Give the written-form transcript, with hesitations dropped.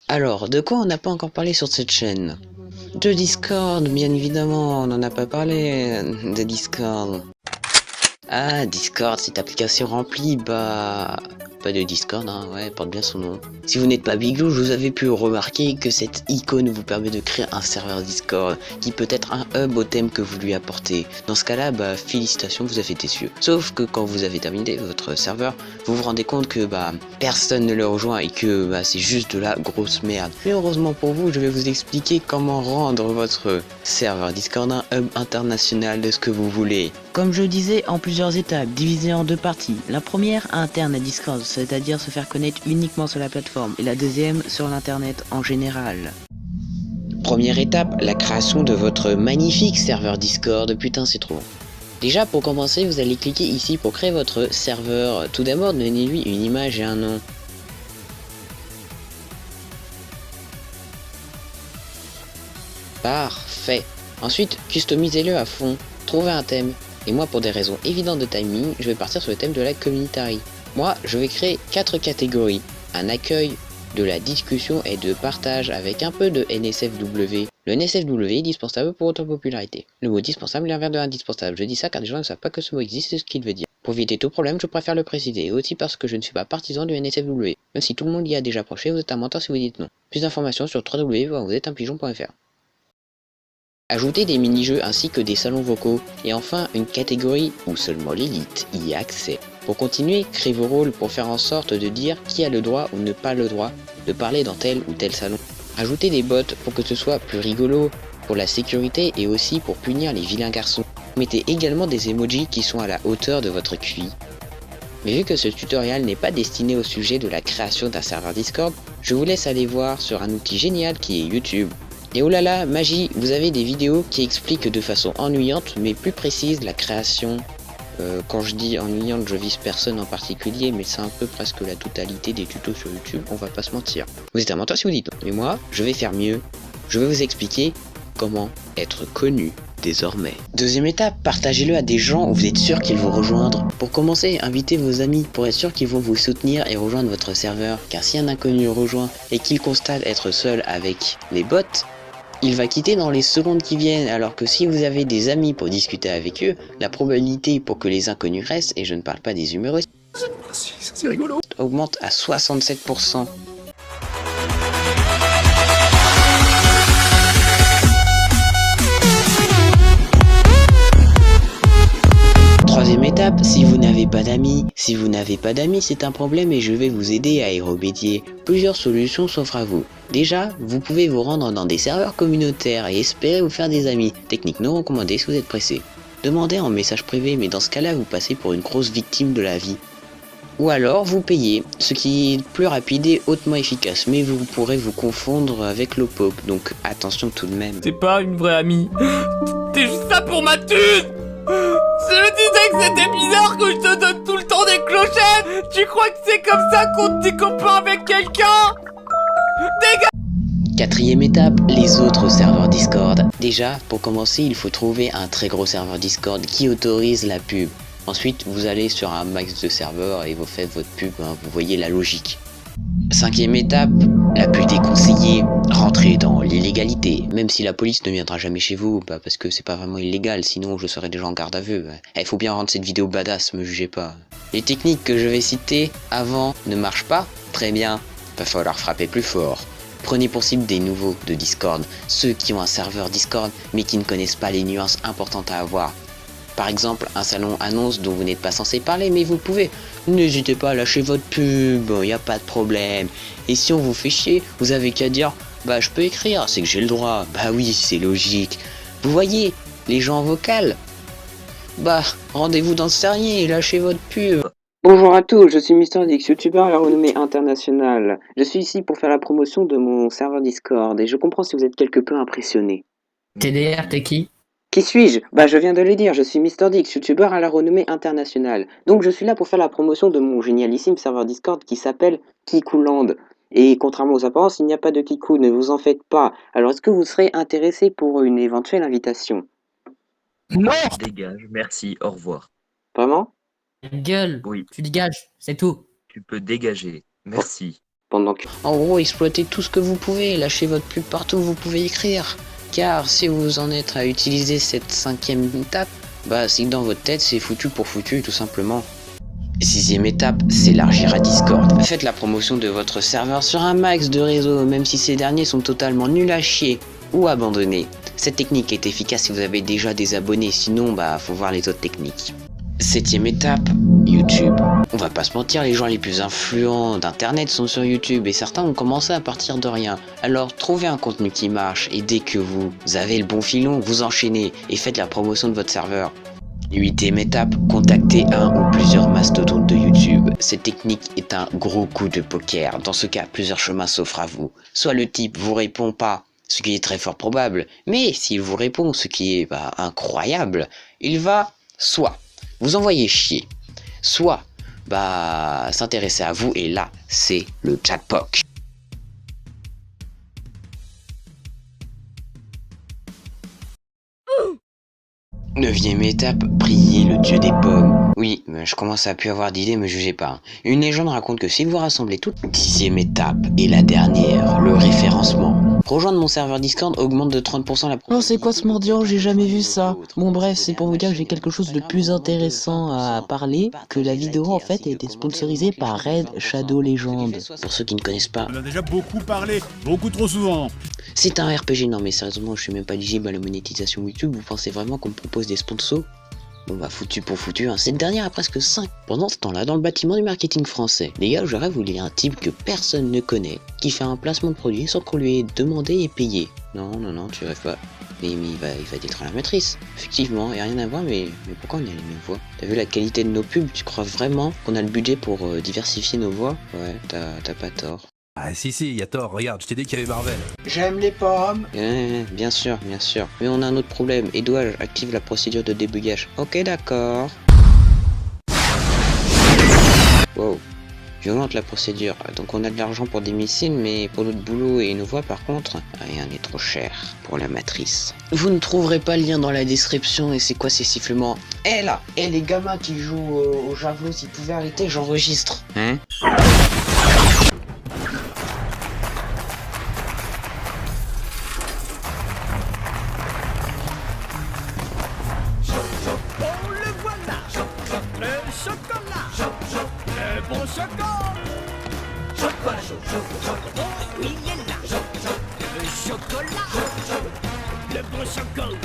Alors, de quoi on n'a pas encore parlé sur cette chaîne? De Discord, bien évidemment, on n'en a pas parlé de Discord. Ah, Discord, cette application remplie, bah... Pas de Discord, hein, ouais, porte bien son nom. Si vous n'êtes pas Biglou, vous avez pu remarquer que cette icône vous permet de créer un serveur Discord, qui peut être un hub au thème que vous lui apportez. Dans ce cas-là, bah, félicitations, vous avez été sûr. Sauf que quand vous avez terminé votre serveur, vous vous rendez compte que, bah, personne ne le rejoint et que, bah, c'est juste de la grosse merde. Mais heureusement pour vous, je vais vous expliquer comment rendre votre serveur Discord un hub international de ce que vous voulez. Comme je disais, en plusieurs étapes, divisées en deux parties. La première, interne à Discord, c'est-à-dire se faire connaître uniquement sur la plateforme, et la deuxième, sur l'internet en général. Première étape, la création de votre magnifique serveur Discord. Putain, c'est trop. Déjà, pour commencer, vous allez cliquer ici pour créer votre serveur. Tout d'abord, donnez-lui une image et un nom. Parfait. Ensuite, customisez-le à fond. Trouvez un thème. Et moi, pour des raisons évidentes de timing, je vais partir sur le thème de la community. Moi, je vais créer 4 catégories. Un accueil, de la discussion et de partage avec un peu de NSFW. Le NSFW est dispensable pour votre popularité. Le mot dispensable est l'inverse de indispensable. Je dis ça car les gens ne savent pas que ce mot existe et ce qu'il veut dire. Pour éviter tout problème, je préfère le préciser, et aussi parce que je ne suis pas partisan du NSFW. Même si tout le monde y a déjà approché, vous êtes un menteur si vous dites non. Plus d'informations sur www.vousêteunpigeon.fr. Ajoutez des mini-jeux ainsi que des salons vocaux, et enfin une catégorie où seulement l'élite y a accès. Pour continuer, créez vos rôles pour faire en sorte de dire qui a le droit ou ne pas le droit de parler dans tel ou tel salon. Ajoutez des bots pour que ce soit plus rigolo, pour la sécurité et aussi pour punir les vilains garçons. Mettez également des emojis qui sont à la hauteur de votre QI. Mais vu que ce tutoriel n'est pas destiné au sujet de la création d'un serveur Discord, je vous laisse aller voir sur un outil génial qui est YouTube. Et oh là là, magie, vous avez des vidéos qui expliquent de façon ennuyante mais plus précise la création. Quand je dis ennuyante, je vise personne en particulier, mais c'est un peu presque la totalité des tutos sur YouTube, on va pas se mentir. Vous êtes un menteur si vous dites non. Mais moi, je vais faire mieux. Je vais vous expliquer comment être connu désormais. Deuxième étape, partagez-le à des gens où vous êtes sûr qu'ils vont rejoindre. Pour commencer, invitez vos amis pour être sûr qu'ils vont vous soutenir et rejoindre votre serveur. Car si un inconnu rejoint et qu'il constate être seul avec les bots, il va quitter dans les secondes qui viennent, alors que si vous avez des amis pour discuter avec eux, la probabilité pour que les inconnus restent, et je ne parle pas des humoristes, c'est rigolo, augmente à 67%. Troisième étape, si vous n'avez pas d'amis, c'est un problème et je vais vous aider à y remédier. Plusieurs solutions s'offrent à vous. Déjà, vous pouvez vous rendre dans des serveurs communautaires et espérer vous faire des amis. Technique non recommandée si vous êtes pressé. Demandez en message privé, mais dans ce cas-là, vous passez pour une grosse victime de la vie. Ou alors, vous payez, ce qui est plus rapide et hautement efficace, mais vous pourrez vous confondre avec l'OPOP, donc attention tout de même. T'es pas une vraie amie. T'es juste là pour ma thune. Je me disais que c'était bizarre que je te donne tout le temps des clochettes. Tu crois que c'est comme ça qu'on te dit copain avec quelqu'un? Quatrième étape, les autres serveurs Discord. Déjà, pour commencer, il faut trouver un très gros serveur Discord qui autorise la pub. Ensuite, vous allez sur un max de serveurs et vous faites votre pub, hein, vous voyez la logique. Cinquième étape, la plus déconseillée, rentrer dans l'illégalité. Même si la police ne viendra jamais chez vous, bah parce que c'est pas vraiment illégal, sinon je serais déjà en garde à vue. Il faut bien rendre cette vidéo badass, me jugez pas. Les techniques que je vais citer avant ne marchent pas? Très bien, va falloir frapper plus fort. Prenez pour cible des nouveaux de Discord, ceux qui ont un serveur Discord mais qui ne connaissent pas les nuances importantes à avoir. Par exemple, un salon annonce dont vous n'êtes pas censé parler, mais vous pouvez. N'hésitez pas à lâcher votre pub, y a pas de problème. Et si on vous fait chier, vous avez qu'à dire « Bah je peux écrire, c'est que j'ai le droit. » Bah oui, c'est logique. Vous voyez, les gens en vocal. Bah, rendez-vous dans ce terrier et lâchez votre pub. Bonjour à tous, je suis MrDix, youtubeur à la renommée internationale. Je suis ici pour faire la promotion de mon serveur Discord et je comprends si vous êtes quelque peu impressionné. TDR, t'es qui? Qui suis-je? Bah je viens de le dire, je suis MrDix, youtubeur à la renommée internationale. Donc je suis là pour faire la promotion de mon génialissime serveur Discord qui s'appelle Kikuland. Et contrairement aux apparences, il n'y a pas de Kiku, ne vous en faites pas. Alors est-ce que vous serez intéressé pour une éventuelle invitation? Non! Dégage, merci, au revoir. Vraiment? Gueule! Oui, Tu dégages, c'est tout. tu peux dégager. Merci. Pendant que... En gros, exploitez tout ce que vous pouvez, lâchez votre pub partout où vous pouvez écrire. Car si vous en êtes à utiliser cette 5e étape, bah c'est que dans votre tête c'est foutu pour foutu tout simplement. 6e étape, s'élargir à Discord. Faites la promotion de votre serveur sur un max de réseaux, même si ces derniers sont totalement nuls à chier ou abandonnés. Cette technique est efficace si vous avez déjà des abonnés, sinon bah faut voir les autres techniques. 7e étape, YouTube. On va pas se mentir, les gens les plus influents d'internet sont sur YouTube et certains ont commencé à partir de rien. Alors trouvez un contenu qui marche et dès que vous avez le bon filon, vous enchaînez et faites la promotion de votre serveur. 8e étape, contactez un ou plusieurs mastodontes de YouTube. Cette technique est un gros coup de poker. Dans ce cas, plusieurs chemins s'offrent à vous. Soit le type vous répond pas, ce qui est très fort probable, mais s'il vous répond, ce qui est incroyable, il va soit vous envoyer chier, soit s'intéresser à vous, et là, c'est le jackpot. 9e étape, prier le dieu des pommes. Oui, je commence à plus avoir d'idées, me jugez pas. Une légende raconte que si vous rassemblez toutes... 10e étape, et la dernière, le référencement. Rejoindre mon serveur Discord augmente de 30% la... Oh, c'est quoi ce mordiant? J'ai jamais vu ça. Bon bref, c'est pour vous dire que j'ai quelque chose de plus intéressant à parler, que la vidéo en fait a été sponsorisée par Raid Shadow Legends. Pour ceux qui ne connaissent pas... On a déjà beaucoup parlé, beaucoup trop souvent. C'est un RPG, non mais sérieusement, je suis même pas éligible à la monétisation YouTube, vous pensez vraiment qu'on me propose des sponsors? Bon bah foutu pour foutu, hein. Cette dernière a presque 5. Pendant ce temps-là, dans le bâtiment du marketing français, les gars, je rêve vous lire un type que personne ne connaît, qui fait un placement de produit sans qu'on lui ait demandé et payé. Non, tu rêves pas. Mais il va détruire la matrice. Effectivement, y a rien à voir, mais pourquoi on a les mêmes voix? T'as vu la qualité de nos pubs? Tu crois vraiment qu'on a le budget pour diversifier nos voix? Ouais, t'as pas tort. Ah si, y a tort, regarde, je t'ai dit qu'il y avait Marvel. J'aime les pommes. Bien sûr. Mais on a un autre problème. Edouard, active la procédure de débugage. Ok, d'accord. Wow. Violente la procédure. Donc on a de l'argent pour des missiles, mais pour notre boulot et nos voix par contre, rien n'est trop cher pour la matrice. Vous ne trouverez pas le lien dans la description. Et c'est quoi ces sifflements? Là, les gamins qui jouent au javelot, s'ils pouvaient arrêter, j'enregistre. Hein? Le bon chocolat.